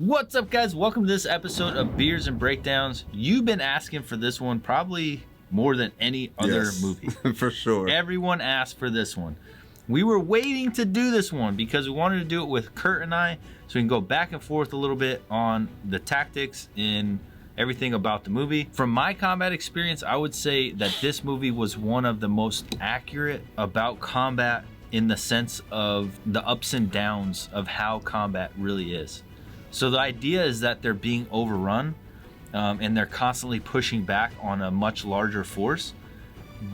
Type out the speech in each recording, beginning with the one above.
What's up, guys? Welcome to this episode of Beers and Breakdowns. You've been asking for this one probably more than any other movie. For sure. Everyone asked for this one. We were waiting to do this one because we wanted to do it with Kurt and I so we can go back and forth a little bit on the tactics and everything about the movie. From my combat experience, I would say that this movie was one of the most accurate about combat in the sense of the ups and downs of how combat really is. So the idea is that they're being overrun and they're constantly pushing back on a much larger force.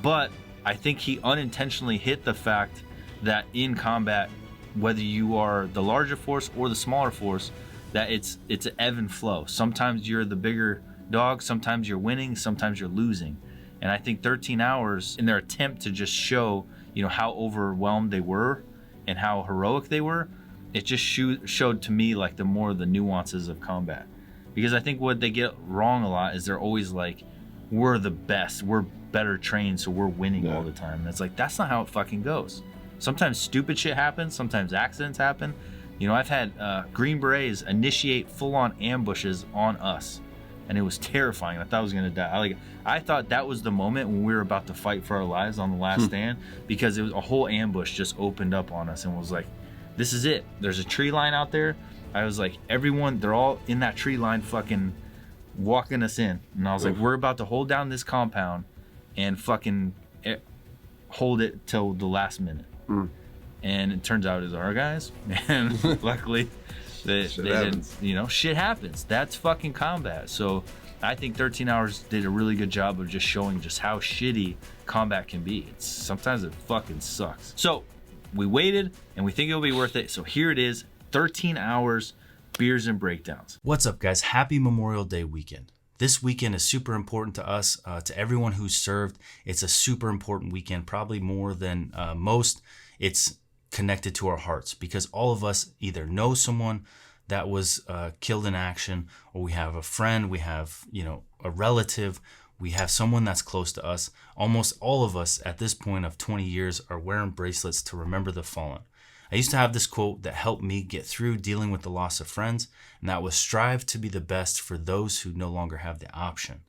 But I think he unintentionally hit the fact that in combat, whether you are the larger force or the smaller force, that it's an ebb and flow. Sometimes you're the bigger dog, sometimes you're winning, sometimes you're losing. And I think 13 Hours, in their attempt to just show, how overwhelmed they were and how heroic they were, it just showed to me like the nuances of combat. Because I think what they get wrong a lot is they're always like, we're the best, we're better trained, so we're winning all the time. And it's like, that's not how it fucking goes. Sometimes stupid shit happens, sometimes accidents happen. I've had Green Berets initiate full-on ambushes on us, and it was terrifying. I thought I was gonna die. I thought that was the moment when we were about to fight for our lives on the last stand, because it was a whole ambush just opened up on us and was like, this is it. There's a tree line out there. I was like, everyone, they're all in that tree line fucking walking us in. And I was like, we're about to hold down this compound and fucking hold it till the last minute. And it turns out it was our guys. And luckily, they didn't, shit happens. That's fucking combat. So I think 13 Hours did a really good job of just showing just how shitty combat can be. Sometimes it fucking sucks. So we waited and we think it'll be worth it. So here it is, 13 Hours, Beers and Breakdowns. What's up, guys? Happy Memorial Day weekend. This weekend is super important to us, to everyone who's served. It's a super important weekend, probably more than most. It's connected to our hearts because all of us either know someone that was killed in action, or we have a friend, we have, a relative, we have someone that's close to us. Almost all of us at this point of 20 years are wearing bracelets to remember the fallen. I used to have this quote that helped me get through dealing with the loss of friends, and that was strive to be the best for those who no longer have the option.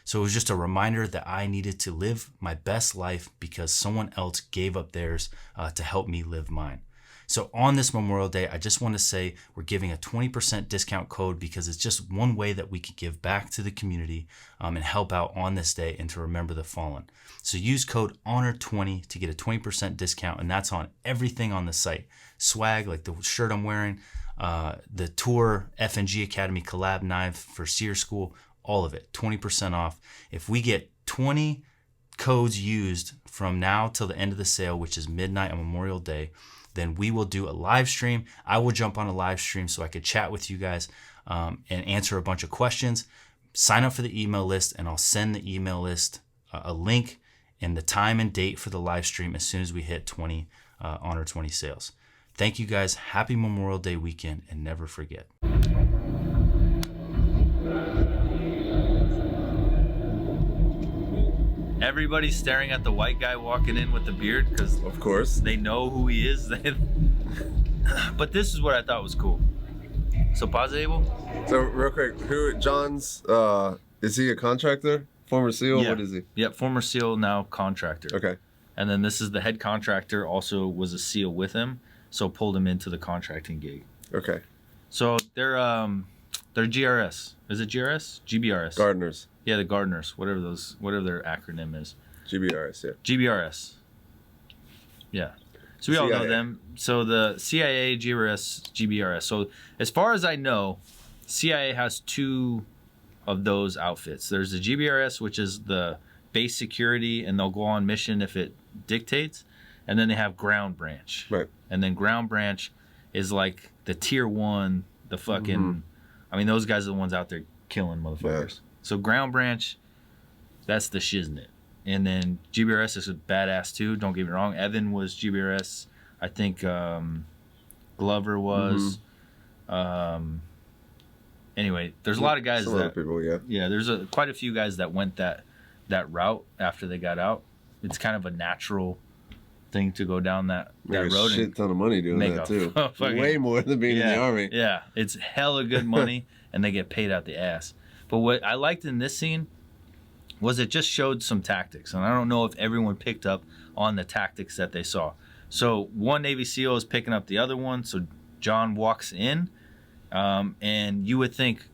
So it was just a reminder that I needed to live my best life because someone else gave up theirs to help me live mine. So on this Memorial Day, I just want to say we're giving a 20% discount code because it's just one way that we can give back to the community and help out on this day and to remember the fallen. So use code HONOR20 to get a 20% discount, and that's on everything on the site. Swag, like the shirt I'm wearing, the tour, FNG Academy collab knife for Sear School, all of it, 20% off. If we get 20 codes used from now till the end of the sale, which is midnight on Memorial Day, then we will do a live stream. I will jump on a live stream so I could chat with you guys and answer a bunch of questions. Sign up for the email list, and I'll send the email list a link and the time and date for the live stream as soon as we hit 20 Honor 20 sales. Thank you, guys. Happy Memorial Day weekend, and never forget. Everybody's staring at the white guy walking in with the beard because, of course, they know who he is. But this is what I thought was cool. So pause it, Abel. So real quick, John's, is he a contractor? Former SEAL? Yeah. What is he? Yep, former SEAL, now contractor. Okay. And then this is the head contractor, also was a SEAL with him, so pulled him into the contracting gig. Okay. So they're GRS. Is it GRS? GBRS. Gardeners. Yeah, the Gardeners, whatever their acronym is. GBRS, yeah. GBRS. Yeah. So we all know them. So the CIA, GBRS. So as far as I know, CIA has two of those outfits. There's the GBRS, which is the base security, and they'll go on mission if it dictates. And then they have Ground Branch. Right. And then Ground Branch is like the tier one, the fucking, those guys are the ones out there killing motherfuckers. Yeah. So Ground Branch, that's the shiznit. And then GBRS is a badass too, don't get me wrong. Evan was GBRS. I think Glover was. Anyway, there's a lot of guys Some other people, yeah. Yeah, there's quite a few guys that went that route after they got out. It's kind of a natural thing to go down that Make road. a shit ton of money doing that too. Way more than being in the Army. Yeah, it's hella good money, and they get paid out the ass. But what I liked in this scene was it just showed some tactics, and I don't know if everyone picked up on the tactics that they saw. So one Navy SEAL is picking up the other one. So John walks in, and you would think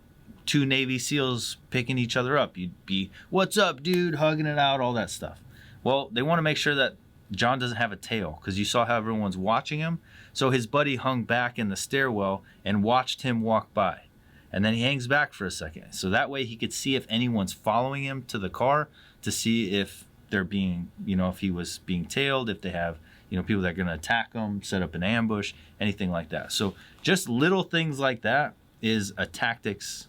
two Navy SEALs picking each other up. You'd be, "What's up, dude?" Hugging it out, all that stuff. Well, they want to make sure that John doesn't have a tail, because you saw how everyone's watching him. So his buddy hung back in the stairwell and watched him walk by. And then he hangs back for a second. So that way he could see if anyone's following him to the car, to see if they're being, if he was being tailed, if they have, people that are going to attack him, set up an ambush, anything like that. So just little things like that is a tactics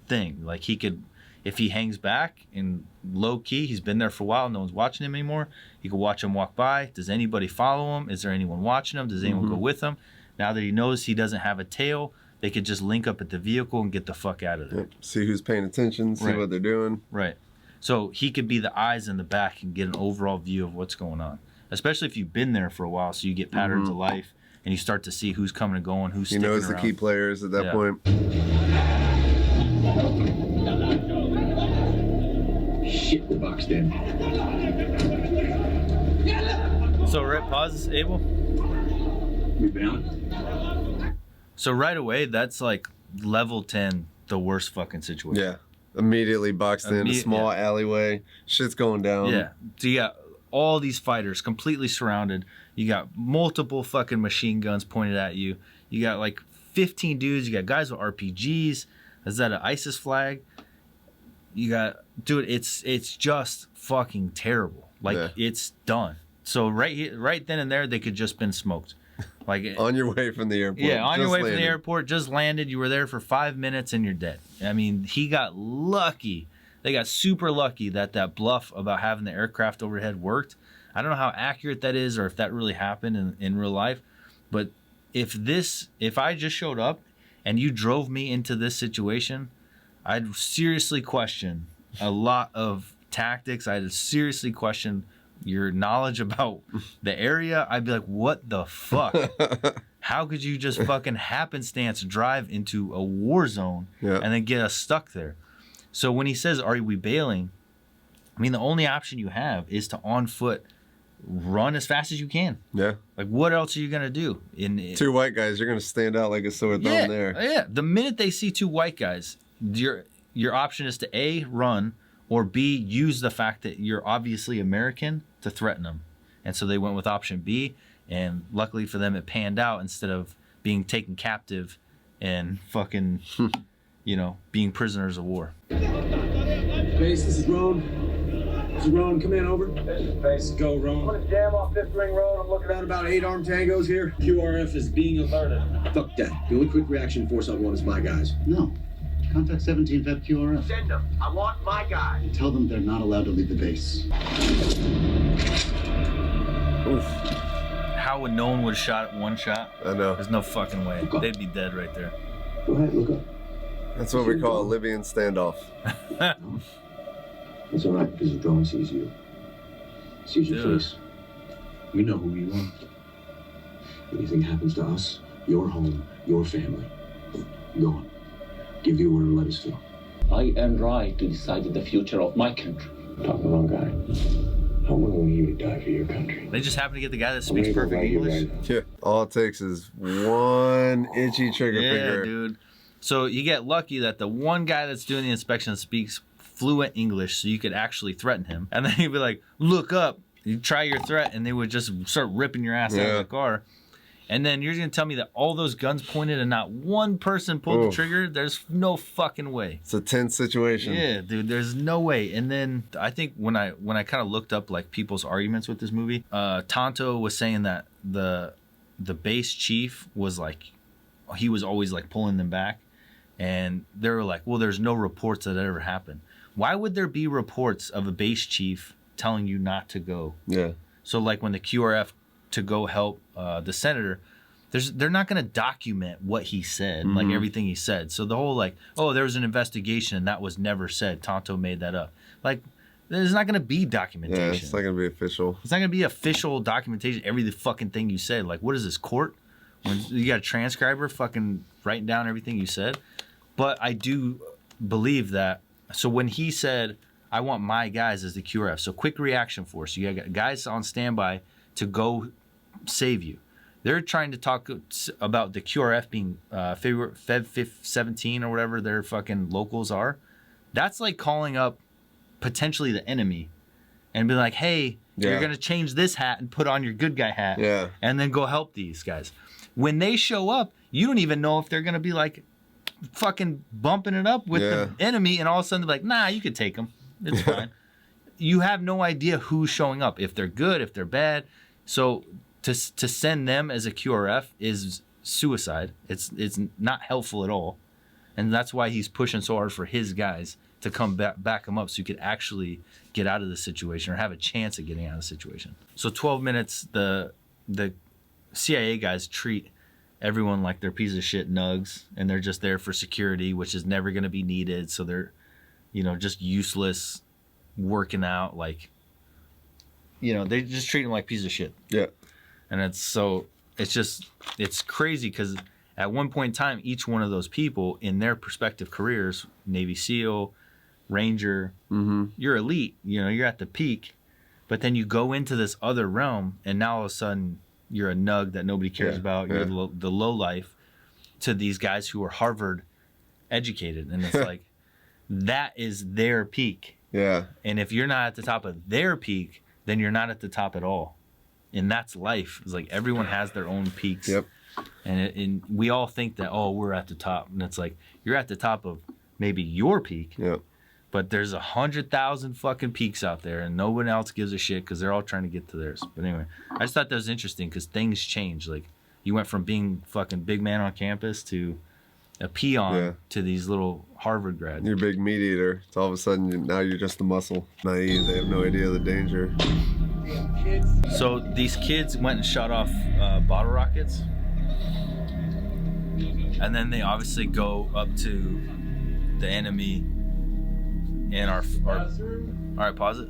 thing. Like he could, if he hangs back in low key, he's been there for a while, no one's watching him anymore, he could watch him walk by. Does anybody follow him? Is there anyone watching him? Does anyone go with him? Now that he knows he doesn't have a tail, they could just link up at the vehicle and get the fuck out of there. Yep. See who's paying attention, see what they're doing. Right. So he could be the eyes in the back and get an overall view of what's going on. Especially if you've been there for a while, so you get patterns of life and you start to see who's coming and going, who's sticking around. He knows the key players at that point. Shit, we're boxed in. So pause, Abel. We bailing? So right away, that's like level 10, the worst fucking situation. Yeah. Immediately boxed in a small alleyway. Shit's going down. Yeah. So you got all these fighters completely surrounded. You got multiple fucking machine guns pointed at you. You got like 15 dudes. You got guys with RPGs. Is that an ISIS flag? You got, dude, it's just fucking terrible. Like it's done. So right then and there, they could just been smoked. Like on your way from the airport. Yeah, on your way from the airport, just landed. You were there for 5 minutes and you're dead. I mean, he got lucky. They got super lucky that bluff about having the aircraft overhead worked. I don't know how accurate that is or if that really happened in real life. But if I just showed up and you drove me into this situation, I'd seriously question a lot of tactics. I'd seriously question your knowledge about the area. I'd be like, what the fuck? How could you just fucking happenstance drive into a war zone and then get us stuck there? So when he says, "Are we bailing?" I mean, the only option you have is to on foot run as fast as you can. Yeah. Like, what else are you gonna do? Two white guys, you're gonna stand out like a sore thumb there. Yeah. The minute they see two white guys, your option is to A, run, or B, use the fact that you're obviously American to threaten them. And so they went with option B, and luckily for them, it panned out instead of being taken captive and fucking, being prisoners of war. Base, this is Roan. This is Roan, come in, over. This is Base. Go, Roan. I'm gonna jam off this ring road. I'm looking at about 8 armed tangos here. QRF is being alerted. Fuck that. The only quick reaction force I want is my guys. No. Contact 17 Feb QRF. Send them. I want my guys. And tell them they're not allowed to leave the base. Oof. How would no one would have shot at one shot? I know. There's no fucking way. They'd be dead right there. Go ahead, look up. That's what we call a Libyan standoff. It's all right, because the drone sees you. Sees your face. We know who you are. Anything happens to us, your home, your family. Go on. Give the order to let us go. I am right to decide the future of my country. Talk the wrong guy. How willing are you to die for your country? They just happen to get the guy that speaks perfect English. Yeah. All it takes is one itchy trigger finger. Yeah, dude. So you get lucky that the one guy that's doing the inspection speaks fluent English, so you could actually threaten him. And then he'd be like, "Look up." You try your threat, and they would just start ripping your ass out of the car. And then you're going to tell me that all those guns pointed and not one person pulled the trigger? There's no fucking way. It's a tense situation. Yeah, dude, there's no way. And then I think when I kind of looked up like people's arguments with this movie, Tonto was saying that the base chief was like, he was always like pulling them back. And they were like, well, there's no reports that ever happened. Why would there be reports of a base chief telling you not to go? Yeah. So like when the QRF to go help the senator, they're not going to document what he said, like everything he said. So the whole like, oh, there was an investigation and that was never said. Tonto made that up. Like, There's not going to be Yeah, documentation. it's not gonna be official. It's not going to be official documentation. Every fucking thing you said. Like, what is this, court? When you got a transcriber fucking writing down everything you said. But I do believe that. So when he said, I want my guys as the QRF, so quick reaction force. You got guys on standby to go save you. They're trying to talk about the QRF being Feb 17 or whatever their fucking locals are. That's like calling up potentially the enemy and be like, hey, you're going to change this hat and put on your good guy hat and then go help these guys. When they show up, you don't even know if they're going to be like fucking bumping it up with the enemy, and all of a sudden they're like, nah, you could take them. It's fine. You have no idea who's showing up, if they're good, if they're bad. So to send them as a QRF is suicide. It's not helpful at all. And that's why he's pushing so hard for his guys to come back him up so you could actually get out of the situation or have a chance of getting out of the situation. So 12 minutes, the CIA guys treat everyone like they're piece of shit nugs, and they're just there for security, which is never going to be needed. So they're, just useless, working out, like, they just treat them like piece of shit. Yeah. And it's crazy because at one point in time, each one of those people in their respective careers, Navy SEAL, Ranger, you're elite, you're at the peak, but then you go into this other realm and now all of a sudden you're a nug that nobody cares about. You're the low life to these guys who are Harvard educated. And it's like, that is their peak. Yeah. And if you're not at the top of their peak, then you're not at the top at all. And that's life. It's like everyone has their own peaks. Yep. And we all think that, we're at the top. And it's like, you're at the top of maybe your peak. Yep. But there's 100,000 fucking peaks out there, and no one else gives a shit because they're all trying to get to theirs. But anyway, I just thought that was interesting because things change. Like, you went from being fucking big man on campus to a peon to these little Harvard grads. You're a big meat eater. It's all of a sudden now you're just a muscle. Naive. They have no idea of the danger. So these kids went and shot off bottle rockets, and then they obviously go up to the enemy. And our all right, pause it.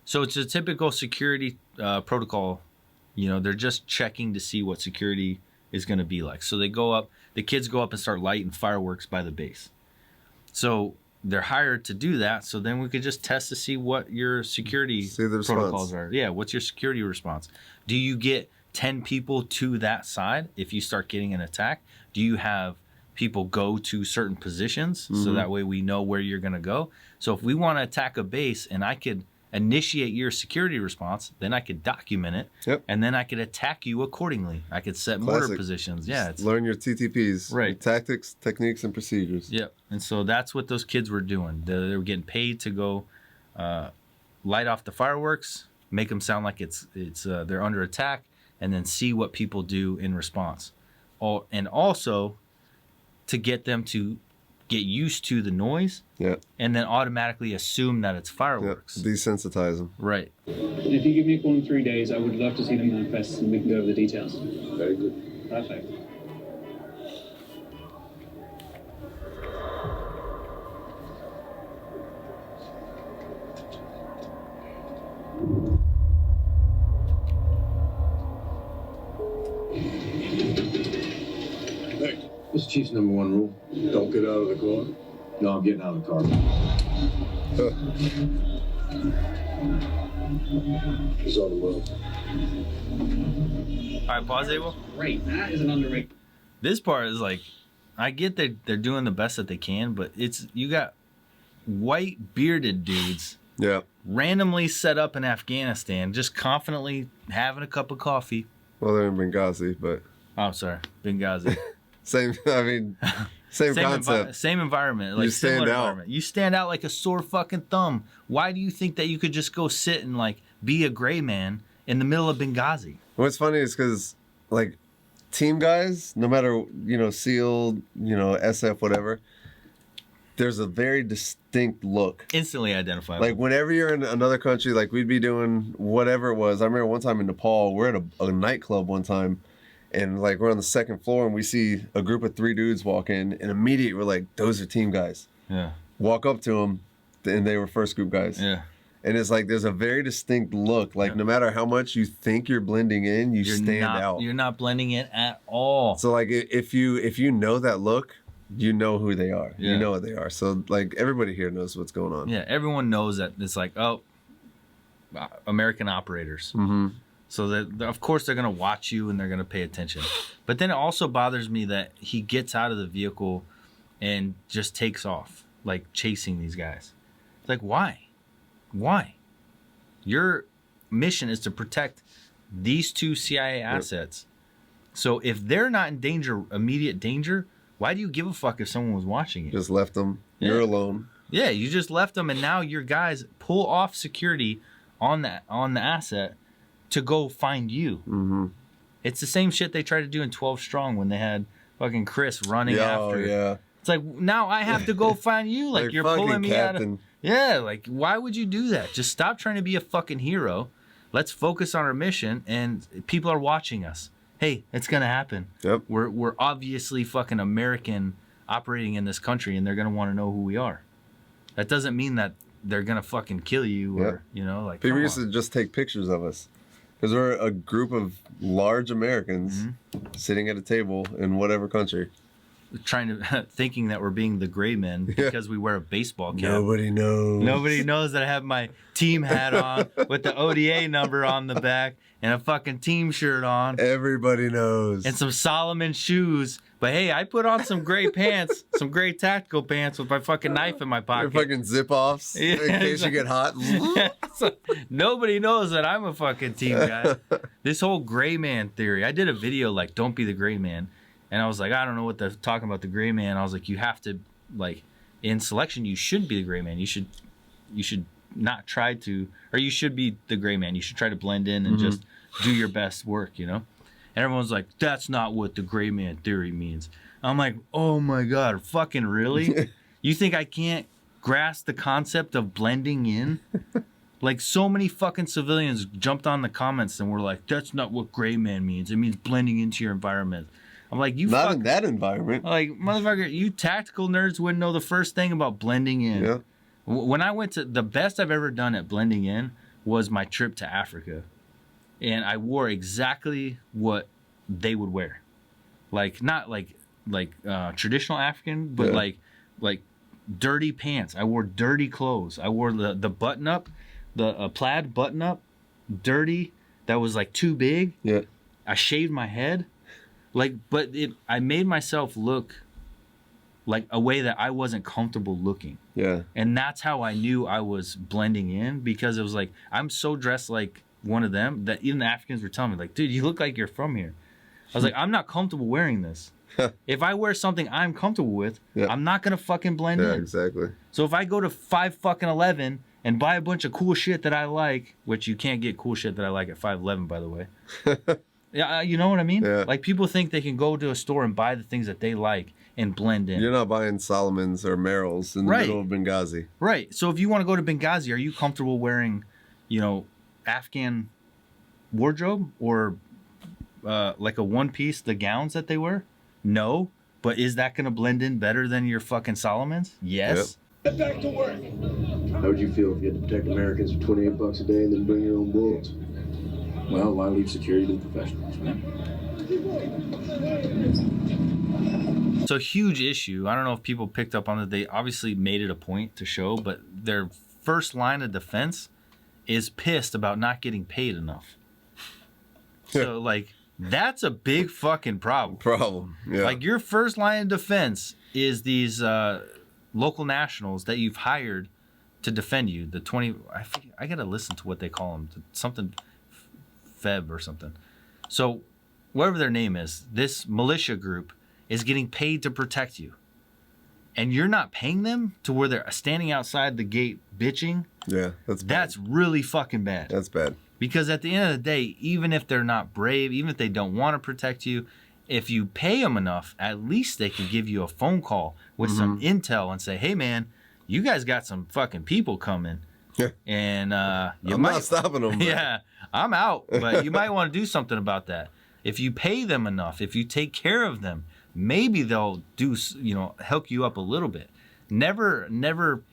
So it's a typical security protocol. They're just checking to see what security is going to be like. So they go up, the kids go up and start lighting fireworks by the base. So they're hired to do that. So then we could just test to see what your security protocols are. Yeah, what's your security response? Do you get 10 people to that side if you start getting an attack? Do you have people go to certain positions so that way we know where you're going to go? So if we want to attack a base and I could initiate your security response, then I could document it, and then I could attack you accordingly. I could set mortar positions. Yeah, learn your TTPs, right? Your tactics, techniques, and procedures. Yep. And so that's what those kids were doing. They were getting paid to go light off the fireworks, make them sound like it's they're under attack, and then see what people do in response. And also to get them to get used to the noise, and then automatically assume that it's fireworks. Desensitize them. Right. And if you give me a call in 3 days, I would love to see the manifest and we can go over the details. Very good. Perfect. This is Chief's number one rule. Don't get out of the car. No, I'm getting out of the car. It's all the world. All right, pause, Abel. Great. That is an underrated. This part is like, I get that they're doing the best that they can, but you got white bearded dudes randomly set up in Afghanistan, just confidently having a cup of coffee. Well, they're in Benghazi, but... Oh, sorry. Benghazi. Same concept. Same environment. Like you stand out. You stand out like a sore fucking thumb. Why do you think that you could just go sit and like be a gray man in the middle of Benghazi? What's funny is because like team guys, no matter, SEAL, SF, whatever, there's a very distinct look. Instantly identifiable. Like whenever you're in another country, like we'd be doing whatever it was. I remember one time in Nepal, we're at a nightclub one time. And like we're on the second floor and we see a group of 3 dudes walk in, and immediately we're like, those are team guys. Yeah. Walk up to them, and they were first group guys. Yeah. And it's like there's a very distinct look. Like no matter how much you think you're blending in, you stand out. You're not blending in at all. So like if you know that look, you know who they are. Yeah. You know what they are. So like everybody here knows what's going on. Yeah, everyone knows that it's like, oh, American operators. Mm-hmm. So that of course they're gonna watch you and they're gonna pay attention. But then it also bothers me that he gets out of the vehicle and just takes off, like chasing these guys. It's like, why? Why? Your mission is to protect these 2 CIA assets. So if they're not in danger, immediate danger, why do you give a fuck if someone was watching you? Just left them. You're alone. Yeah, you just left them, and now your guys pull off security on the asset to go find you. Mm-hmm. It's the same shit they tried to do in 12 Strong when they had fucking Chris running after. Yeah. It's like, now I have to go find you. Like you're pulling me out of. Yeah, like why would you do that? Just stop trying to be a fucking hero. Let's focus on our mission, and people are watching us. Hey, it's gonna happen. Yep. We're obviously fucking American operating in this country, and they're gonna want to know who we are. That doesn't mean that they're gonna fucking kill you, or you know, like people used to just take pictures of us because we're a group of large Americans sitting at a table in whatever country. Trying to thinking that we're being the gray men because we wear a baseball cap. Nobody knows. Nobody knows that I have my team hat on with the ODA number on the back and a fucking team shirt on. Everybody knows. And some Solomon shoes. But hey, I put on some gray pants, some gray tactical pants with my fucking knife in my pocket. Your fucking zip-offs in case you get hot. So, nobody knows that I'm a fucking team guy. This whole gray man theory. I did a video like, don't be the gray man. And I was like, I don't know what they're talking about the gray man. I was like, you have to, like, in selection, you should be the gray man. You should not try to, or you should be the gray man. You should try to blend in and just do your best work, you know? And everyone's like, that's not what the gray man theory means. I'm like, oh my God, fucking really? You think I can't grasp the concept of blending in? Like, so many fucking civilians jumped on the comments and were like, that's not what gray man means. It means blending into your environment. I'm like, you not in that environment. Like, motherfucker, you tactical nerds wouldn't know the first thing about blending in. Yeah. When I went to, the best I've ever done at blending in was my trip to Africa. And I wore exactly what they would wear. Like, not like traditional African, but like dirty pants. I wore dirty clothes. I wore the button up, the plaid button up, dirty, that was like too big. Yeah. I shaved my head. Like, but I made myself look like a way that I wasn't comfortable looking. Yeah. And that's how I knew I was blending in, because it was like, I'm so dressed like one of them that even the Africans were telling me, like, dude, you look like you're from here. I was like, I'm not comfortable wearing this. If I wear something I'm comfortable with, I'm not going to fucking blend in. Yeah, exactly. So if I go to 5-11 and buy a bunch of cool shit that I like, which you can't get cool shit that I like at 5-11, by the way. Yeah, you know what I mean? Yeah. Like, people think they can go to a store and buy the things that they like and blend in. You're not buying Solomon's or Merrill's in the middle of Benghazi. Right. So if you want to go to Benghazi, are you comfortable wearing, you know, Afghan wardrobe or like a one piece, the gowns that they wear? No. But is that going to blend in better than your fucking Solomon's? Yes. Get back to work. How would you feel if you had to protect Americans for $28 a day and then bring your own bullets? Well, why leave security to the professionals, man? It's a huge issue. I don't know if people picked up on it. They obviously made it a point to show, but their first line of defense is pissed about not getting paid enough. So, like, that's a big fucking problem. Yeah. Like, your first line of defense is these local nationals that you've hired to defend you. The 20, I gotta listen to what they call them. Something Feb or something. So whatever their name is, this militia group is getting paid to protect you. And you're not paying them to where they're standing outside the gate bitching. Yeah, that's bad. That's really fucking bad. That's bad. Because at the end of the day, even if they're not brave, even if they don't want to protect you, if you pay them enough, at least they can give you a phone call with some intel and say, hey man, you guys got some fucking people coming. Yeah. And I'm not stopping them. Yeah, I'm out. But you might want to do something about that. If you pay them enough, if you take care of them, maybe they'll do, you know, help you up a little bit. Never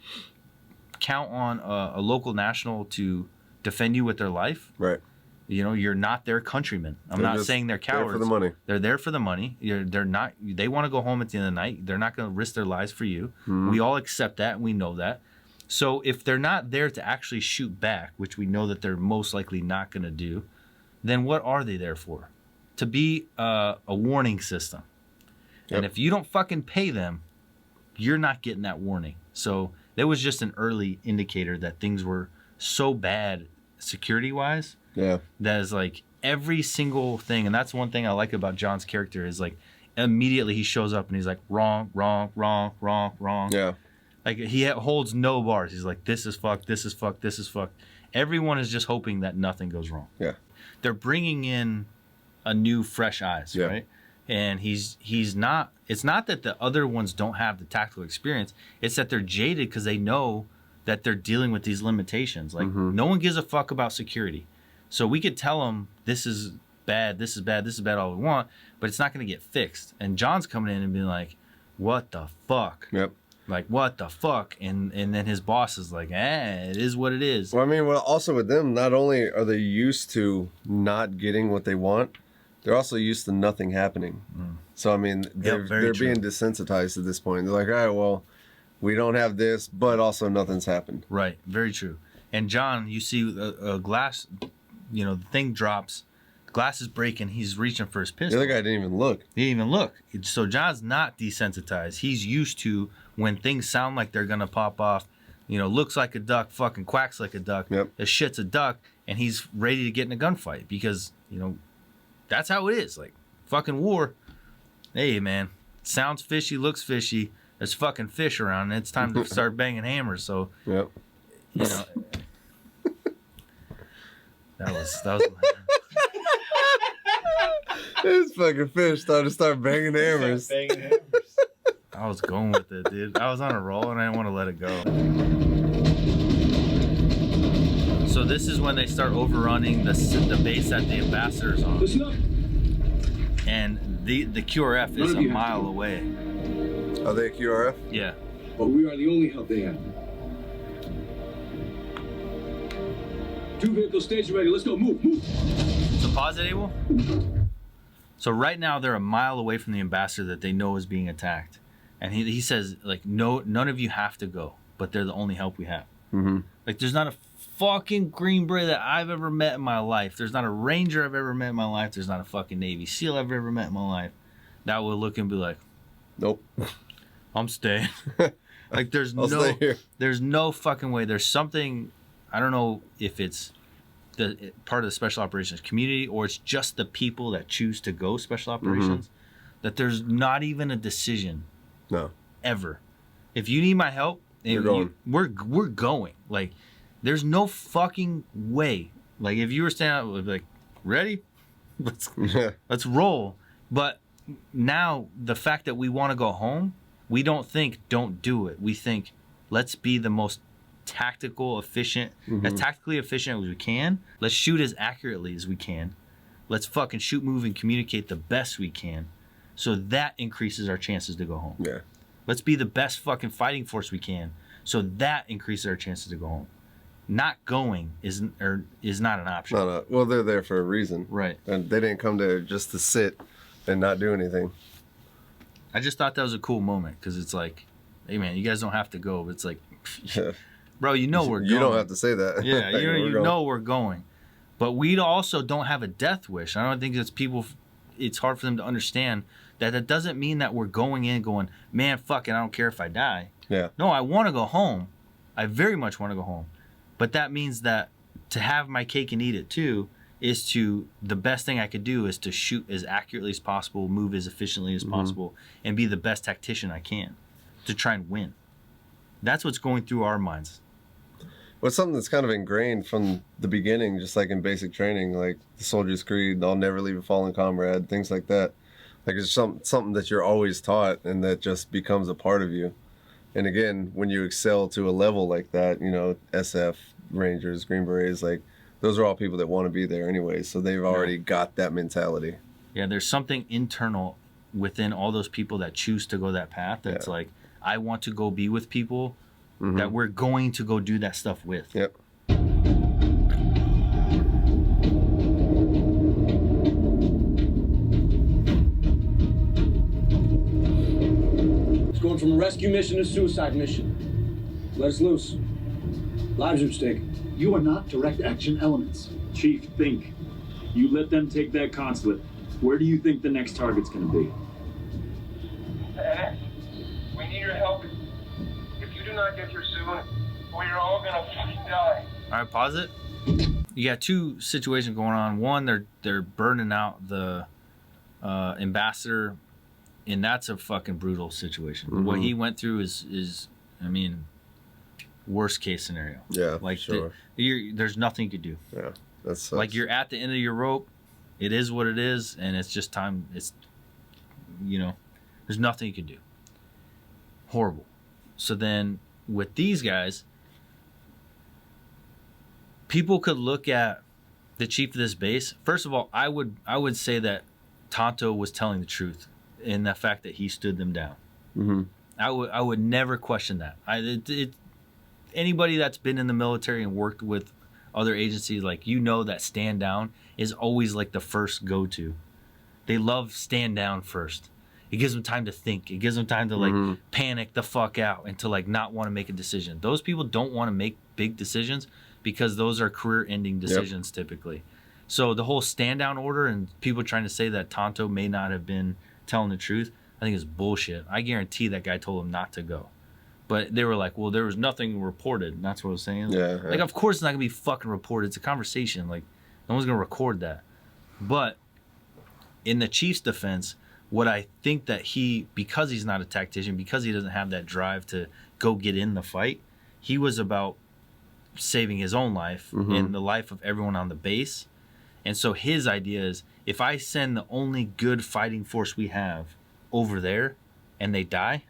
count on a local national to defend you with their life, Right. you know, you're not their countrymen. I'm They're not just saying they're cowards. there for the money. They're there for the money. They're not. They want to go home at the end of the night. They're not going to risk their lives for you. Mm-hmm. We all accept that, and we know that. So if they're not there to actually shoot back, which we know that they're most likely not going to do, then what are they there for? To be a warning system. Yep. And if you don't fucking pay them, you're not getting that warning. So that was just an early indicator that things were so bad security-wise. Yeah. That is like every single thing. And that's one thing I like about John's character is like immediately he shows up and he's like, wrong. Yeah. Like he holds no bars. He's like, this is fucked, this is fucked, this is fucked. Everyone is just hoping that nothing goes wrong. Yeah. They're bringing in a new fresh eyes, Yeah. right? And he's not, it's not that the other ones don't have the tactical experience. It's that they're jaded because they know that they're dealing with these limitations. Like no one gives a fuck about security. So we could tell them this is bad, this is bad, this is bad all we want, but it's not going to get fixed. And John's coming in and being like, what the fuck? Yep. Like, what the fuck? And then his boss is like, it is what it is. Well, I mean, also with them, not only are they used to not getting what they want, they're also used to nothing happening. So, I mean, they're being desensitized at this point. They're like, all right, well, we don't have this, but also nothing's happened. Right. Very true. And John, you see a glass, you know, the thing drops, glass is breaking, he's reaching for his The pistol. other guy didn't even look. He didn't even look. So John's not desensitized. He's used to when things sound like they're going to pop off, you know, looks like a duck, fucking quacks like a duck, Yep. the shit's a duck, and he's ready to get in a gunfight because, you know, that's how it is. Like, fucking war. Hey, man, sounds fishy, looks fishy. There's fucking fish around, and it's time to start banging hammers. So, Yep. you know, that was This fucking fish started to start banging hammers. I was going with it, dude. I was on a roll, and I didn't want to let it go. So this is when they start overrunning the base that the ambassador's on. Listen up. And the QRF is a mile away. Are they a QRF? Yeah. But we are the only help they have. 2 vehicles station ready. Let's go. Move. So pause it, Abel. So right now they're a mile away from the ambassador that they know is being attacked. And he says, like, no, none of you have to go, but they're the only help we have. Mm-hmm. Like, there's not a fucking Green Beret that I've ever met in my life. There's not a Ranger I've ever met in my life. There's not a fucking Navy SEAL I've ever met in my life that will look and be like, Nope. I'm staying. Like, there's I'll stay here. there's no fucking way. There's something, I don't know if it's the part of the special operations community or it's just the people that choose to go special operations, that there's not even a decision No. ever. If you need my help, You're going. we're going. Like, there's no fucking way. Like, if you were standing out, like, ready? Let's roll. But now the fact that we want to go home, we don't think don't do it. We think let's be the most tactical, efficient, as tactically efficient as we can. Let's shoot as accurately as we can. Let's fucking shoot, move, and communicate the best we can. So that increases our chances to go home. Yeah. Let's be the best fucking fighting force we can. So that increases our chances to go home. Not going is not an option. No. Well, they're there for a reason. Right. And they didn't come there just to sit and not do anything. I just thought that was a cool moment because it's like, hey man, you guys don't have to go, but it's like, bro, you know we're going. You don't have to say that. Yeah, Like, you know we're going. But we also don't have a death wish. I don't think it's people, it's hard for them to understand that doesn't mean that we're going in going, man, fuck it, I don't care if I die. Yeah. No, I want to go home. I very much want to go home. But that means that to have my cake and eat it too is to, the best thing I could do is to shoot as accurately as possible, move as efficiently as possible, and be the best tactician I can to try and win. That's what's going through our minds. Well, it's something that's kind of ingrained from the beginning, just like in basic training, like the Soldier's Creed, I'll never leave a fallen comrade, things like that. Like it's something that you're always taught and that just becomes a part of you. And again, when you excel to a level like that, you know, SF, Rangers, Green Berets, like those are all people that want to be there anyway. So they've already got that mentality. Yeah, there's something internal within all those people that choose to go that path. That's like, I want to go be with people that we're going to go do that stuff with. Yep. It's going from a rescue mission to suicide mission. Let us loose. Lives are at stake. You are not direct action elements. Chief, think. You let them take that consulate. Where do you think the next target's gonna be? FNX, we need your help. If you do not get here soon, we are all gonna fucking die. All right, pause it. You got two situations going on. One, they're burning out the ambassador, and that's a fucking brutal situation. What he went through is, I mean, worst case scenario. Yeah, like sure. There's nothing you could do. Yeah, that's like you're at the end of your rope. It is what it is, and it's just time. It's, you know, there's nothing you can do. Horrible. So then with these guys, people could look at the chief of this base. First of all, I would say that Tonto was telling the truth in the fact that he stood them down. I would never question that. Anybody that's been in the military and worked with other agencies, like, you know that stand down is always like the first go-to. They love stand down first. It gives them time to think. It gives them time to like panic the fuck out and to like not want to make a decision. Those people don't want to make big decisions because those are career-ending decisions typically. So the whole stand down order and people trying to say that Tonto may not have been telling the truth, I think is bullshit. I guarantee that guy told him not to go. But they were like, well, there was nothing reported. And that's what I was saying. Like, of course it's not going to be fucking reported. It's a conversation. Like, no one's going to record that. But in the Chiefs' defense, what I think that because he's not a tactician, because he doesn't have that drive to go get in the fight, he was about saving his own life and the life of everyone on the base. And so his idea is, if I send the only good fighting force we have over there and they die,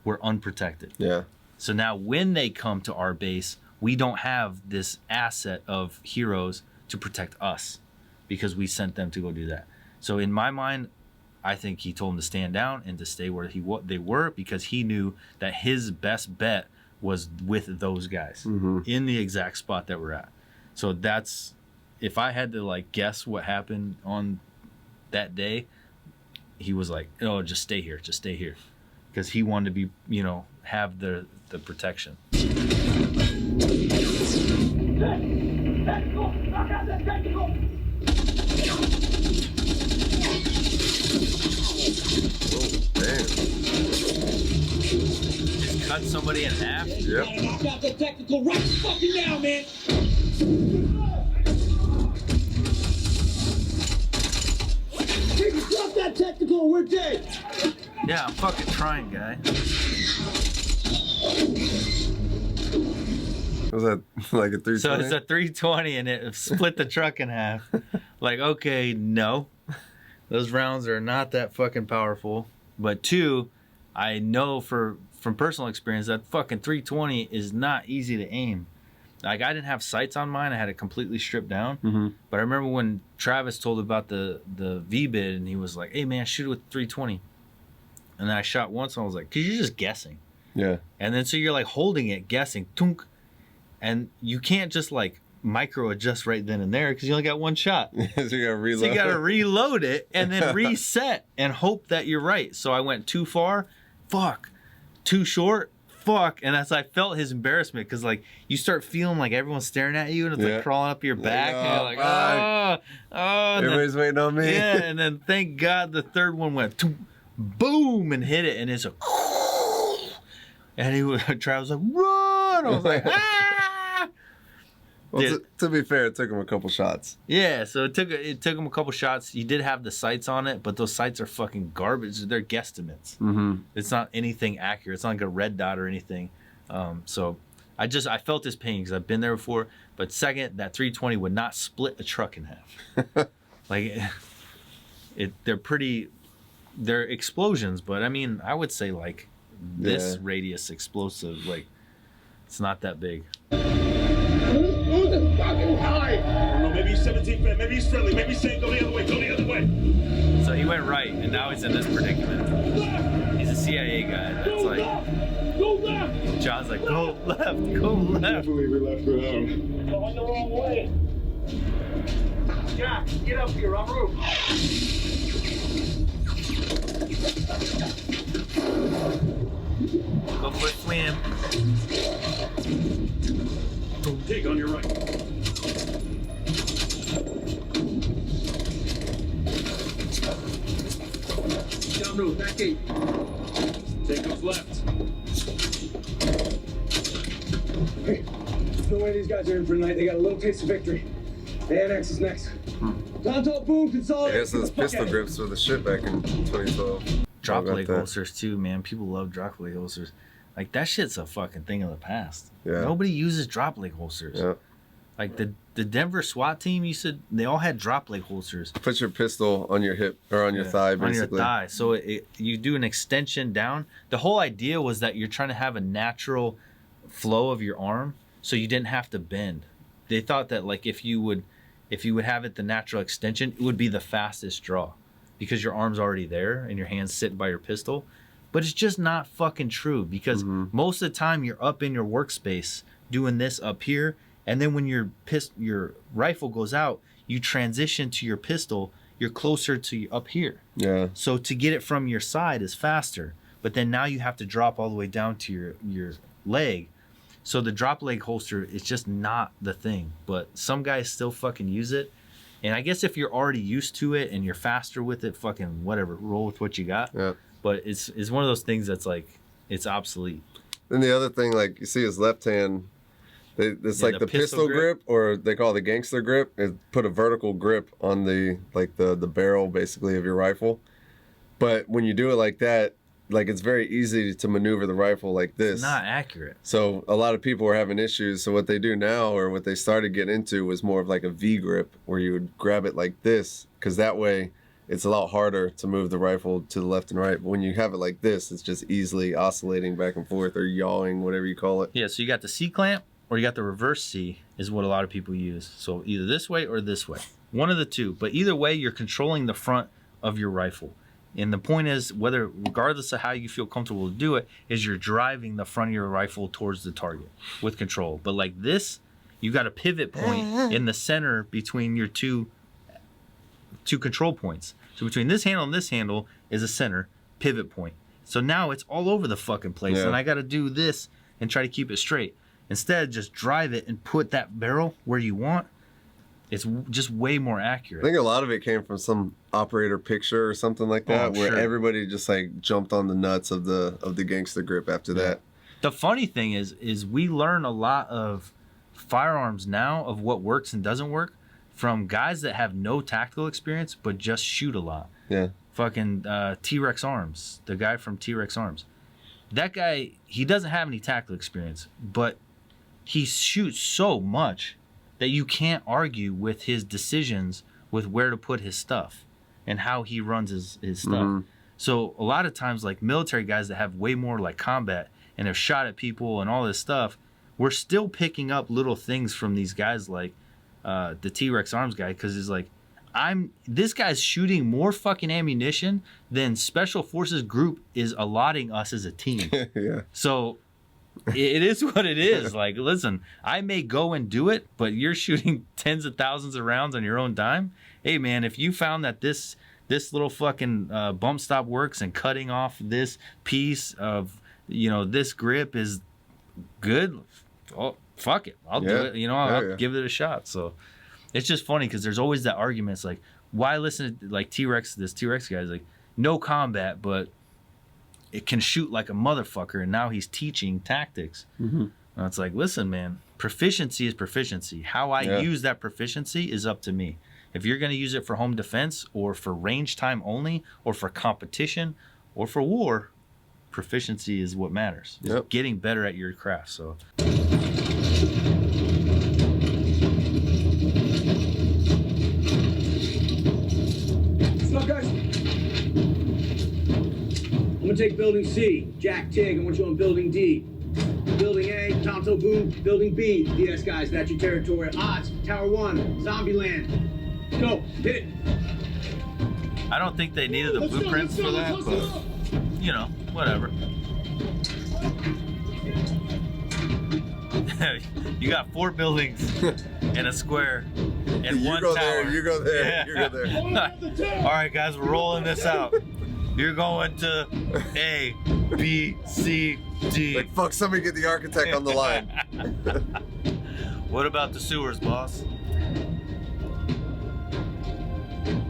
we're unprotected. Yeah. So now when they come to our base, we don't have this asset of heroes to protect us because we sent them to go do that. So in my mind, I think he told them to stand down and to stay where they were because he knew that his best bet was with those guys in the exact spot that we're at. So that's, if I had to like guess what happened on that day, he was like, oh, just stay here. Because he wanted to be, you know, have the protection. Just cut somebody in half? Yep. Knock out the technical right fucking now, man! Drop that technical, we're dead! Yeah, I'm fucking trying, guy. Was that like a 320? So it's a 320 and it split the truck in half. Like, okay, no. Those rounds are not that fucking powerful. But two, I know from personal experience that fucking 320 is not easy to aim. Like, I didn't have sights on mine. I had it completely stripped down. But I remember when Travis told about the V-bid and he was like, hey, man, shoot it with 320. And then I shot once and I was like, because you're just guessing. Yeah. And then so you're like holding it, guessing, tunk. And you can't just like micro adjust right then and there because you only got one shot. So you gotta reload. So you gotta reload it and then reset and hope that you're right. So I went too far, fuck. Too short, fuck. And as I felt his embarrassment, because like you start feeling like everyone's staring at you and it's like crawling up your back and you're like, oh. Everybody's waiting on me. Yeah, and then thank God the third one went boom and hit it and it's a and Travis was like, run! I was like, ah! Well, to be fair, it took him a couple shots. Yeah, so it took him a couple shots. He did have the sights on it, but those sights are fucking garbage. They're guesstimates. It's not anything accurate. It's not like a red dot or anything. So I felt his pain because I've been there before. But second, that 320 would not split a truck in half. Like they're explosions, but I mean, I would say like this radius explosive, like it's not that big. Who's the fucking guy? I don't know, maybe he's 17 Fed, maybe he's friendly, maybe he's saying go the other way. So he went right, and now he's in this predicament. He's a CIA guy. That's like, go left. John's like, go left, go left. I believe we left without him. You're going the wrong way. Jack, get up here, on roof. Go for a swim. Dig on your right. Down roof, back gate. Take off left. Hey, no way these guys are in for tonight. They got a little taste of victory. The annex is next. Tonto, boom, I consolidate. guess those pistol grips were the shit back in 2012. Drop About leg that. holsters too, man. People love drop leg holsters. Like that shit's a fucking thing of the past. Yeah. Nobody uses drop leg holsters. Yeah. Like the Denver SWAT team, you said they all had drop leg holsters. Put your pistol on your hip or on your thigh, basically. On your thigh. So you do an extension down. The whole idea was that you're trying to have a natural flow of your arm, so you didn't have to bend. They thought that like if you would have it the natural extension, it would be the fastest draw because your arm's already there and your hands sitting by your pistol. But it's just not fucking true because most of the time you're up in your workspace doing this up here, and then when your rifle goes out, you transition to your pistol, you're closer to up here. Yeah. So to get it from your side is faster, but then now you have to drop all the way down to your leg. So the drop leg holster is just not the thing, but some guys still fucking use it. And I guess if you're already used to it and you're faster with it, fucking whatever, roll with what you got. Yeah. But it's one of those things that's like, it's obsolete. Then the other thing, like you see his left hand, it's like the pistol grip, or they call it the gangster grip. It put a vertical grip on the barrel basically of your rifle. But when you do it like that, like it's very easy to maneuver the rifle like this. It's not accurate. So a lot of people were having issues. So what they do now, or what they started getting into, was more of like a V grip, where you would grab it like this, because that way it's a lot harder to move the rifle to the left and right. But when you have it like this, it's just easily oscillating back and forth, or yawing, whatever you call it. Yeah, so you got the C clamp or you got the reverse C is what a lot of people use. So either this way or this way. One of the two. But either way, you're controlling the front of your rifle. And the point is, whether, regardless of how you feel comfortable to do it, is you're driving the front of your rifle towards the target with control. But like this, you got a pivot point in the center between your two control points. So between this handle and this handle is a center pivot point. So now it's all over the fucking place, and I got to do this and try to keep it straight. Instead, just drive it and put that barrel where you want. It's just way more accurate. I think a lot of it came from some operator picture or something like that, where everybody just like jumped on the nuts of the gangster grip after that. The funny thing is we learn a lot of firearms now of what works and doesn't work from guys that have no tactical experience but just shoot a lot. Yeah. Fucking T-Rex Arms, the guy from T-Rex Arms. That guy, he doesn't have any tactical experience, but he shoots so much that you can't argue with his decisions with where to put his stuff and how he runs his stuff. So a lot of times, like military guys that have way more like combat and have shot at people and all this stuff, we're still picking up little things from these guys like the T-Rex Arms guy, because it's like, this guy's shooting more fucking ammunition than Special Forces Group is allotting us as a team. Yeah. So it is what it is. Like, listen, I may go and do it, but you're shooting tens of thousands of rounds on your own dime. Hey man, if you found that this little fucking bump stop works and cutting off this piece of, this grip is good, oh, fuck it, I'll do it. I'll give it a shot. So it's just funny because there's always that argument. It's like, why listen to like this T-Rex guy's like, no combat, but it can shoot like a motherfucker, and now he's teaching tactics. And it's like, listen, man, proficiency is proficiency. How I use that proficiency is up to me. If you're going to use it for home defense or for range time only or for competition or for war, proficiency is what matters. It's getting better at your craft. So Stop, guys. I'm gonna take building C. Jack, Tig, I want you on building D. Building A, Tonto Boom. Building B, DS guys, that's your territory. Odds, Tower 1, Zombie Land. Go, hit it. I don't think they needed the blueprints for that, but, whatever. You got 4 buildings in a square and You one go tower. there, you go there, Yeah. you go there. All right, guys, we're rolling this out. You're going to A, B, C, D. Like, fuck, somebody get the architect on the line. What about the sewers, boss?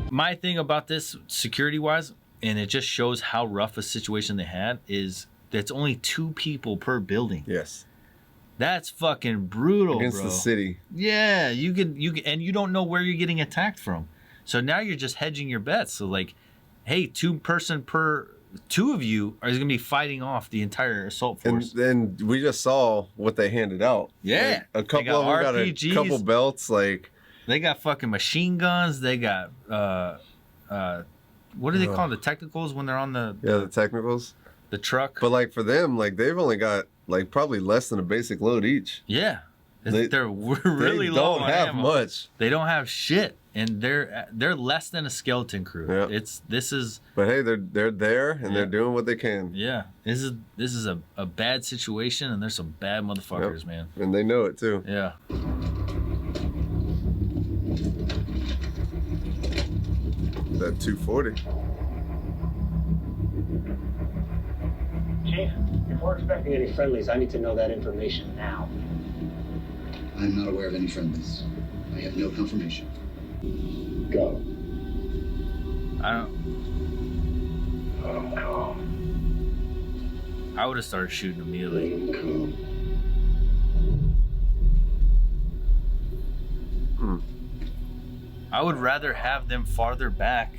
My thing about this security-wise, and it just shows how rough a situation they had, is that's only 2 people per building. Yes. That's fucking brutal, Against bro. the city. Yeah, you can, and you don't know where you're getting attacked from. So now you're just hedging your bets. So like, hey, 2 of you are gonna be fighting off the entire assault force. And then we just saw what they handed out. Yeah. Like, a couple got of them got a RPGs. couple belts. Like, They got fucking machine guns. They got what do they call the technicals when they're on the technicals. the truck? But like for them, like they've only got like probably less than a basic load each. Yeah, They- they're really They low don't on have ammo. much. They don't have shit, and they're less than a skeleton crew. Yeah. This is But hey, they're there and they're doing what they can. yeah. This is a bad situation, and there's some bad motherfuckers, man. And they know it too. Yeah. That 240. Chief, if we're expecting any friendlies, I need to know that information now. I'm not aware of any friendlies. I have no confirmation. Go. I would have started shooting immediately. I would rather have them farther back,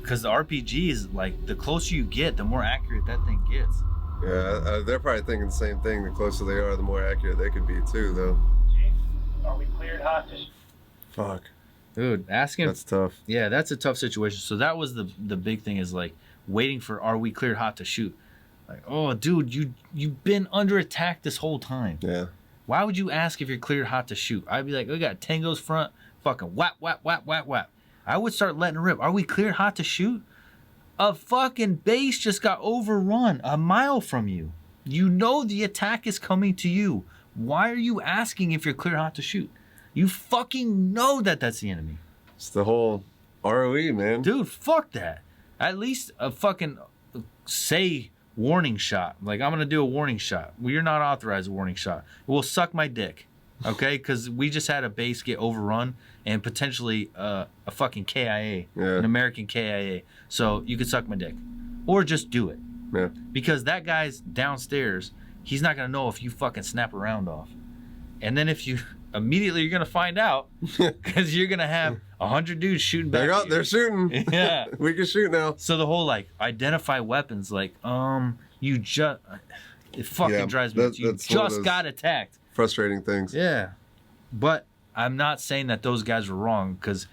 because the RPG is like, the closer you get, the more accurate that thing gets. Yeah, they're probably thinking the same thing. The closer they are, the more accurate they could be too, though. Chief, are we cleared hostage? Fuck. Dude, asking. That's tough. Yeah, that's a tough situation. So that was the big thing, is like waiting for, are we cleared hot to shoot? Like, oh, dude, you've been under attack this whole time. Yeah. Why would you ask if you're cleared hot to shoot? I'd be like, we got Tango's front, fucking whap, whap, whap, whap, whap. I would start letting it rip. Are we cleared hot to shoot? A fucking base just got overrun a mile from you. You know the attack is coming to you. Why are you asking if you're cleared hot to shoot? You fucking know that that's the enemy. It's the whole ROE, man. Dude, fuck that. At least a fucking say warning shot. Like, I'm going to do a warning shot. Well, you're not authorized a warning shot. Well, suck my dick. Okay? Because we just had a base get overrun and potentially a fucking KIA. Yeah. An American KIA. So you could suck my dick. Or just do it. Yeah. Because that guy's downstairs. He's not going to know if you fucking snap a round off. And then if you... Immediately you're going to find out. Because you're going to have 100 dudes shooting back at you. They're shooting. Yeah. We can shoot now. So the whole like identify weapons, like you just it fucking drives me. You that's one of just those got attacked. Frustrating things. Yeah, but I'm not saying that those guys were wrong, because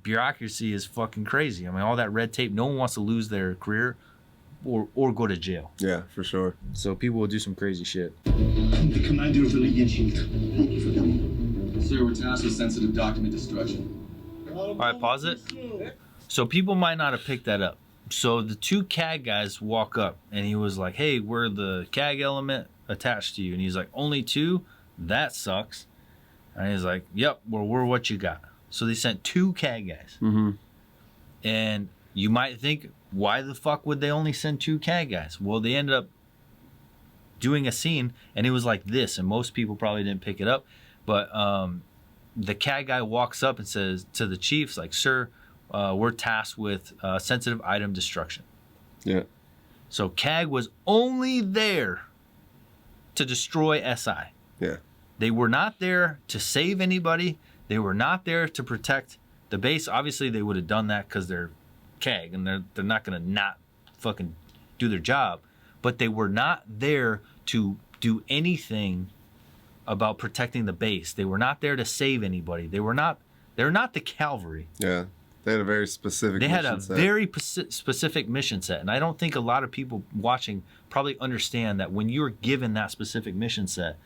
bureaucracy is fucking crazy. I mean, all that red tape. No one wants to lose their career or go to jail. Yeah, for sure. So people will do some crazy shit. The commander of the Legion Shield. Thank you for coming. Sir, we're tasked with sensitive document destruction. All right, pause it. So people might not have picked that up. So the 2 CAG guys walk up, and he was like, hey, we're the CAG element attached to you. And he's like, only 2? That sucks. And he's like, yep, well, we're what you got. So they sent 2 CAG guys. Mm-hmm. And you might think, why the fuck would they only send 2 CAG guys? Well, they ended up doing a scene, and it was like this, and most people probably didn't pick it up. But the CAG guy walks up and says to the chiefs, like, sir, we're tasked with sensitive item destruction. Yeah. So CAG was only there to destroy SI. Yeah. They were not there to save anybody. They were not there to protect the base. Obviously, they would have done that because they're CAG, and they're not going to not fucking do their job. But they were not there to do anything about protecting the base. They were not there to save anybody. They're not the cavalry. Yeah. They had a very specific They had a mission set. very specific mission set. And I don't think a lot of people watching probably understand that when you're given that specific mission set,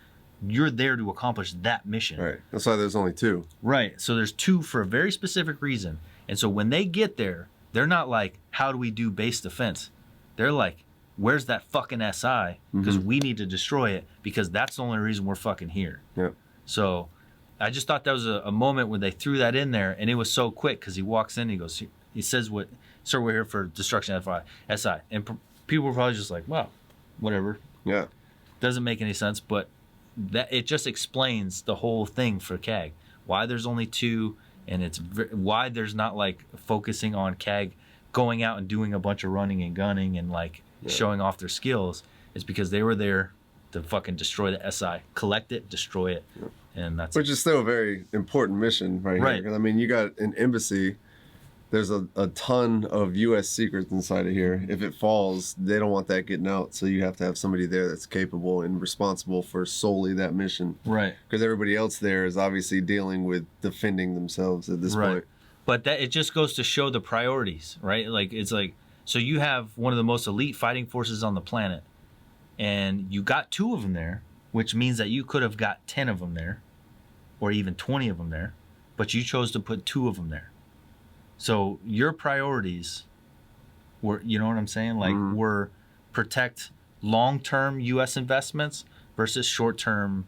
you're there to accomplish that mission. Right. That's why there's only 2. Right. So there's 2 for a very specific reason. And so when they get there, they're not like, how do we do base defense? They're like, where's that fucking SI? Because we need to destroy it, because that's the only reason we're fucking here. Yeah. So I just thought that was a moment when they threw that in there, and it was so quick, because he walks in, he goes, he says, sir, we're here for destruction SI. And people were probably just like, well, whatever. Yeah. Doesn't make any sense, but that it just explains the whole thing for CAG. Why there's only 2, and it's why there's not like focusing on CAG going out and doing a bunch of running and gunning and like showing off their skills. Is because they were there to fucking destroy the SI, collect it, destroy it, and that's which is still a very important mission right here. Because I mean, you got an embassy. There's a ton of U.S. secrets inside of here. If it falls, they don't want that getting out. So you have to have somebody there that's capable and responsible for solely that mission. Right. Because everybody else there is obviously dealing with defending themselves at this point. But that it just goes to show the priorities, right? Like, it's like, so you have one of the most elite fighting forces on the planet, and you got 2 of them there, which means that you could have got 10 of them there, or even 20 of them there, but you chose to put 2 of them there. So your priorities were, you know what I'm saying? Like, were protect long-term U.S. investments versus short-term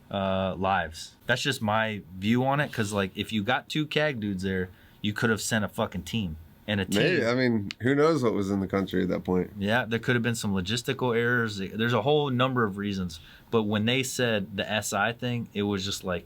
lives. That's just my view on it. Because, like, if you got 2 CAG dudes there, you could have sent a fucking team. And a team. Maybe, I mean, who knows what was in the country at that point? Yeah, there could have been some logistical errors. There's a whole number of reasons. But when they said the SI thing, it was just like,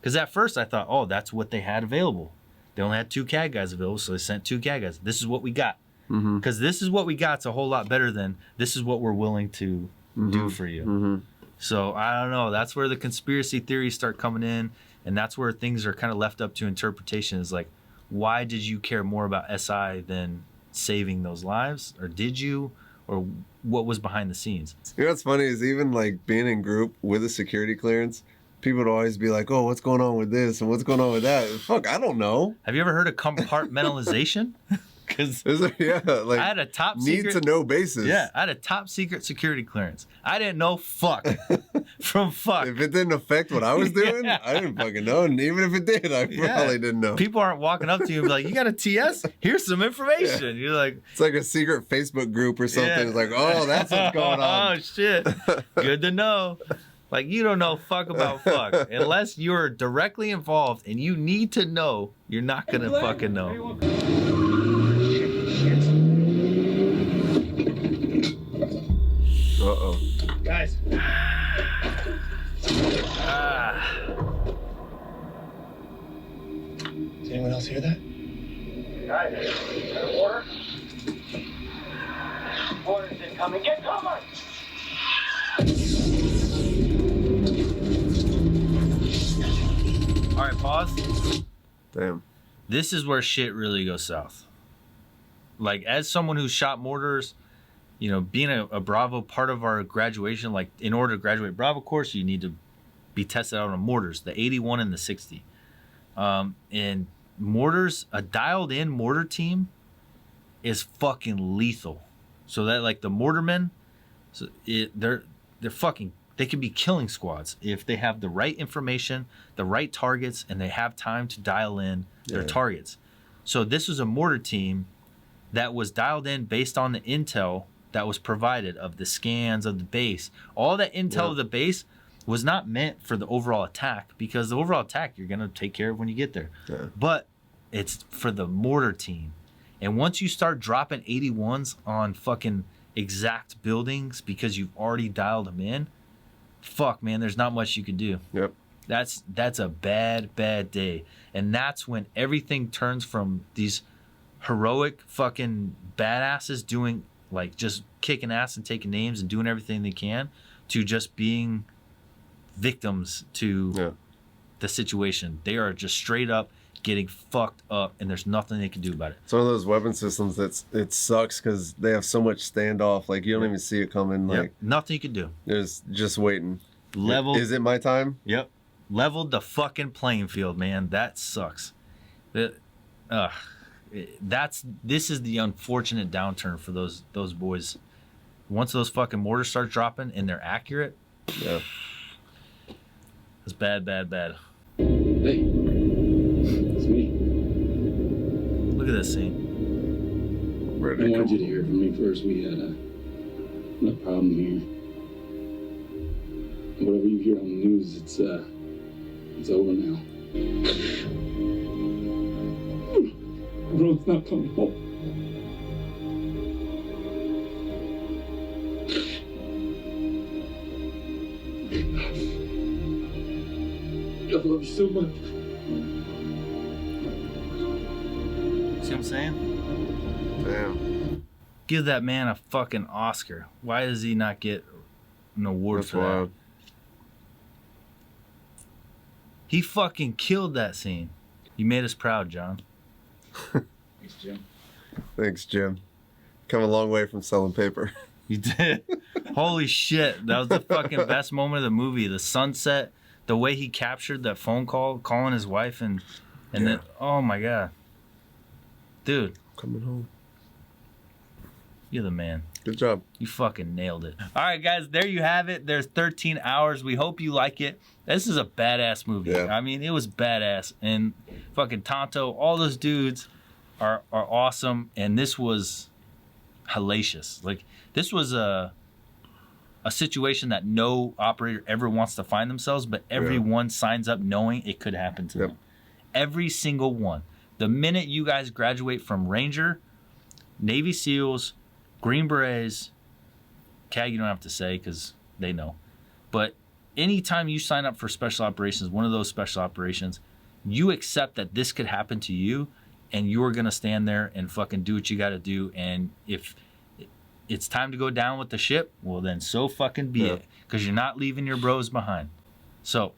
because at first I thought, oh, that's what they had available. They only had 2 CAG guys available, so they sent 2 CAG guys. This is what we got. Because this is what we got's a whole lot better than this is what we're willing to do for you. So I don't know. That's where the conspiracy theories start coming in, and that's where things are kind of left up to interpretation. Is like, why did you care more about SI than saving those lives, or did you, or what was behind the scenes? You know what's funny is even like being in group with a security clearance, people would always be like, oh, what's going on with this and what's going on with that? Fuck, I don't know. Have you ever heard of compartmentalization? Because like, I had a top need secret, to know basis. Yeah, I had a top secret security clearance. I didn't know fuck from fuck. If it didn't affect what I was doing, I didn't fucking know. And even if it did, I probably didn't know. People aren't walking up to you and be like, you got a TS? Here's some information. You're like, it's like a secret Facebook group or something. It's like, oh, that's what's going on. Oh, shit. Good to know. Like, you don't know fuck about fuck. Unless you're directly involved and you need to know, you're not going to fucking know. Uh-oh. Guys. Does anyone else hear that? Guys, is that order? Orders incoming. Get cover! All right, pause. Damn. This is where shit really goes south. Like, as someone who shot mortars, you know, being a Bravo part of our graduation, like, in order to graduate Bravo course, you need to be tested out on mortars, the 81 and the 60. And mortars, a dialed in mortar team is fucking lethal. So that, like, the mortarmen, so they're fucking, they can be killing squads if they have the right information, the right targets, and they have time to dial in their targets. So this was a mortar team that was dialed in based on the intel that was provided of the scans of the base. All that intel of the base was not meant for the overall attack, because the overall attack you're going to take care of when you get there. But it's for the mortar team. And once you start dropping 81s on fucking exact buildings because you've already dialed them in, fuck, man, there's not much you can do. That's a bad day. And that's when everything turns from these heroic fucking badasses doing, like, just kicking ass and taking names and doing everything they can, to just being victims to the situation. They are just straight up getting fucked up, and there's nothing they can do about it. It's one of those weapon systems it sucks because they have so much standoff. Like, you don't even see it coming. Like, nothing you can do. There's just waiting. Level. Is it my time? Yep. Leveled the fucking playing field, man. That sucks. This is the unfortunate downturn for those boys. Once those fucking mortars start dropping and they're accurate, it's bad. Hey, it's me. Look at this scene. I wanted you to hear from me first. We had No problem here. Whatever you hear on the news, it's over now. Ron's not coming home. I love you so much. See what I'm saying? Damn. Give that man a fucking Oscar. Why does he not get an award That's for wild. that? He fucking killed that scene. You made us proud, John. Thanks, Jim. Thanks, Jim. Come a long way from selling paper. You did. Holy shit. That was the fucking best moment of the movie. The sunset, the way he captured that phone call, calling his wife, and then, oh my God. Dude. Coming home. You're the man. Good job. You fucking nailed it. All right, guys, there you have it. There's 13 hours. We hope you like it. This is a badass movie. Yeah. I mean, it was badass. And fucking Tonto, all those dudes are awesome. And this was hellacious. Like, this was a situation that no operator ever wants to find themselves, but everyone signs up knowing it could happen to them. Every single one. The minute you guys graduate from Ranger, Navy SEALs, Green Berets, CAG you don't have to say because they know. But anytime you sign up for special operations, one of those special operations, you accept that this could happen to you and you're going to stand there and fucking do what you got to do. And if it's time to go down with the ship, well then so fucking be it, because you're not leaving your bros behind. So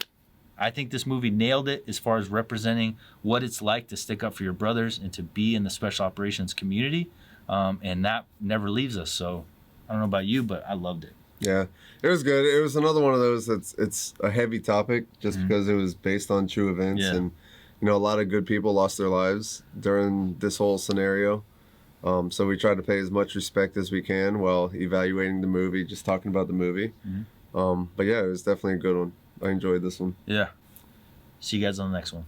I think this movie nailed it as far as representing what it's like to stick up for your brothers and to be in the special operations community. And that never leaves us. So I don't know about you, but I loved it. Yeah, it was good. It was another one of those it's a heavy topic just because it was based on true events. Yeah. And, you know, a lot of good people lost their lives during this whole scenario. So we tried to pay as much respect as we can while evaluating the movie, just talking about the movie. But yeah, it was definitely a good one. I enjoyed this one. Yeah. See you guys on the next one.